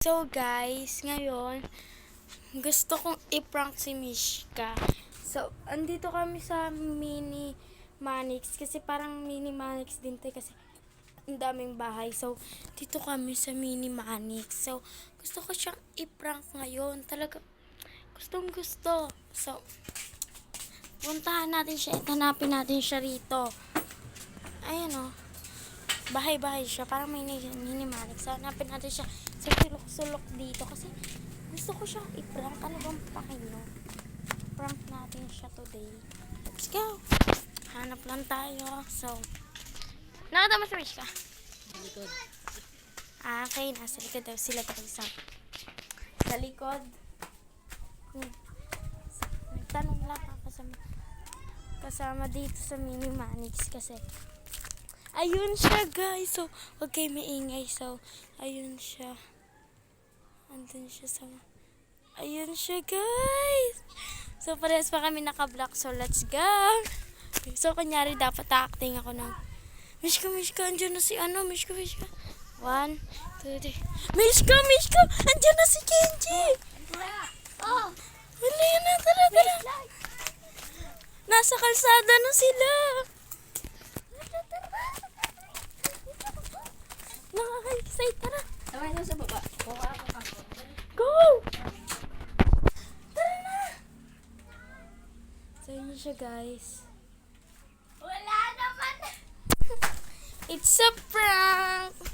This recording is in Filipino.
So guys, ngayon gusto kong i-prank si Mishka. So, andito kami sa Mini Manix kasi parang Mini Manix din 'to kasi ang daming bahay. So, dito kami sa Mini Manix. So, gusto ko siyang i-prank ngayon. Talaga gustong gusto. So, puntahan natin siya at hanapin natin siya rito. Ayan o. Bahay-bahay siya. Parang mini Manix. So, hanapin natin siya sa sulok-sulok dito kasi gusto ko siyang i-prank. Ano bang pakino? Prank natin siya today. Let's go! Hanap lang tayo. So, nakita mo si Mishka? Sa likod. Okay. Nasa likod daw sila tayo sa likod. Nagtanong lang ako kasama dito sa Mini Manix kasi ayun siya guys. So, huwag kayo maingay. So, ayun siya. Andun siya sa... Ayun siya guys. So, parehas pa kami naka-block. So, let's go. So, kunyari dapat acting ako ng Mishka, andyan na si Mishka. 1, 2, 3. Mishka, andyan na si Kenji. Oh, Wala na, tara. Nasa kalsada na sila. Nakaka-excite, tara. tawag na sa baba. Kuha ako kako. Go! Tara na! So, yun siya guys. Wala naman. It's a prank!